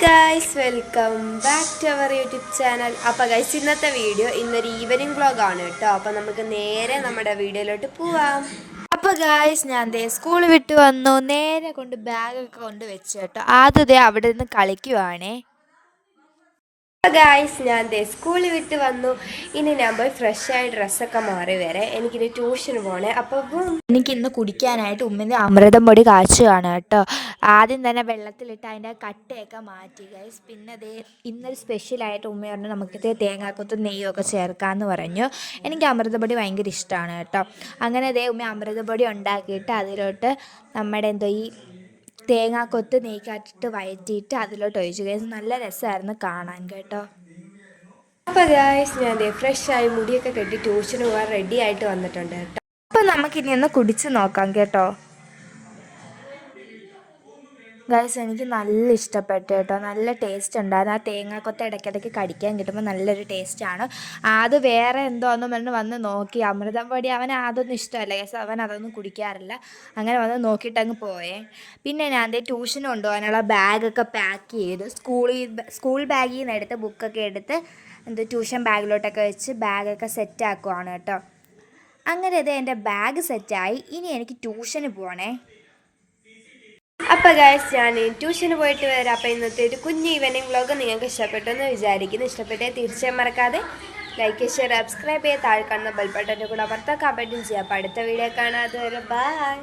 Guys welcome back to our YouTube channel. അപ്പോൾ guys ഇന്നത്തെ video ഇന്നൊരു ഈവനിങ് വ്ളോഗാണ് കേട്ടോ. അപ്പോൾ നമുക്ക് നേരെ നമ്മുടെ വീഡിയോയിലോട്ട് പോവാം. അപ്പോൾ ഗൈസ് ഞാൻ സ്കൂൾ വിട്ട് വന്നു, നേരെ കൊണ്ട് ബാഗൊക്കെ കൊണ്ട് വെച്ചു കേട്ടോ. ആദ്യം അവിടെ നിന്ന് കളിക്കുവാണേ. ഗായ്സ് ഞാൻ സ്കൂളിൽ വിട്ട് വന്നു. ഇനി ഞാൻ പോയി ഫ്രഷായി ഡ്രസ്സൊക്കെ മാറി വരെ എനിക്കിനി ട്യൂഷന് പോകണേ. അപ്പോൾ എനിക്കിന്ന് കുടിക്കാനായിട്ട് ഉമ്മിൻ്റെ അമൃതം പൊടി കാച്ചുകയാണ് കേട്ടോ. ആദ്യം തന്നെ വെള്ളത്തിലിട്ട് അതിൻ്റെ കട്ടയൊക്കെ മാറ്റി ഗൈസ്. പിന്നെ ഇന്നൊരു സ്പെഷ്യലായിട്ട് ഉമ്മ പറഞ്ഞു നമുക്കിത് തേങ്ങാക്കൊത്തും നെയ്യൊക്കെ ചേർക്കാമെന്ന് പറഞ്ഞു. എനിക്ക് അമൃതപ്പൊടി ഭയങ്കര ഇഷ്ടമാണ് കേട്ടോ. അങ്ങനെ ഉമ്മ അമൃതപ്പൊടി ഉണ്ടാക്കിയിട്ട് അതിലോട്ട് നമ്മുടെ ഈ തേങ്ങാക്കൊത്ത് നെയ്ക്കാറ്റിട്ട് വയറ്റിയിട്ട് അതിലോട്ട് ഒഴിച്ചു. ഗൈസ് നല്ല രസമായിരുന്നു കാണാൻ കേട്ടോ. അപ്പോൾ ഗൈസ് ഞാൻ ഫ്രഷായി മുടിയൊക്കെ കെട്ടി ട്യൂഷന് പോകാൻ റെഡി ആയിട്ട് വന്നിട്ടുണ്ട് കേട്ടോ. അപ്പോൾ നമുക്കിനി ഒന്ന് കുടിച്ച് നോക്കാം കേട്ടോ. ഗൈസ് എനിക്ക് നല്ല ഇഷ്ടപ്പെട്ടു കേട്ടോ. നല്ല ടേസ്റ്റ് ഉണ്ടായിരുന്നു. ആ തേങ്ങാക്കൊത്ത ഇടയ്ക്കിടയ്ക്ക് കടിക്കാൻ കിട്ടുമ്പോൾ നല്ലൊരു ടേസ്റ്റാണ്. അത് വേറെ എന്തോന്നും വന്ന് നോക്കി അമൃതം പൊടി അതൊന്നും ഇഷ്ടമല്ല ഗൈസ്. അതൊന്നും കുടിക്കാറില്ല. അങ്ങനെ വന്ന് നോക്കിയിട്ട് അങ്ങ് പോയേ. പിന്നെ ഞാൻ ട്യൂഷന് കൊണ്ടുപോകാനുള്ള ബാഗൊക്കെ പാക്ക് ചെയ്തു. സ്കൂൾ ബാഗിൽ നിന്ന് എടുത്ത് ബുക്കൊക്കെ എടുത്ത് ട്യൂഷൻ ബാഗിലോട്ടൊക്കെ വെച്ച് ബാഗൊക്കെ സെറ്റാക്കുവാണ് കേട്ടോ. അങ്ങനെ എൻ്റെ ബാഗ് സെറ്റായി. ഇനി എനിക്ക് ട്യൂഷന് പോകണേ. അപ്പോൾ ഗൈസ് ഞാൻ ട്യൂഷന് പോയിട്ട് വരാം. അപ്പോൾ ഇന്നത്തെ ഒരു കുഞ്ഞു ഈവനിങ് വ്ളോഗ് നിങ്ങൾക്ക് ഇഷ്ടപ്പെട്ടെന്ന് വിചാരിക്കുന്നു. ഇഷ്ടപ്പെട്ടേ തീർച്ചയായും മറക്കാതെ ലൈക്ക്, ഷെയർ, സബ്സ്ക്രൈബ് ചെയ്യുക. താഴെ കാണുന്ന ബെൽ ബട്ടൻ്റെ കൂടെ അമർത്താൻ കമൻറ്റും ചെയ്യാം. അപ്പോൾ അടുത്ത വീഡിയോ കാണാതെ വരെ ബൈ.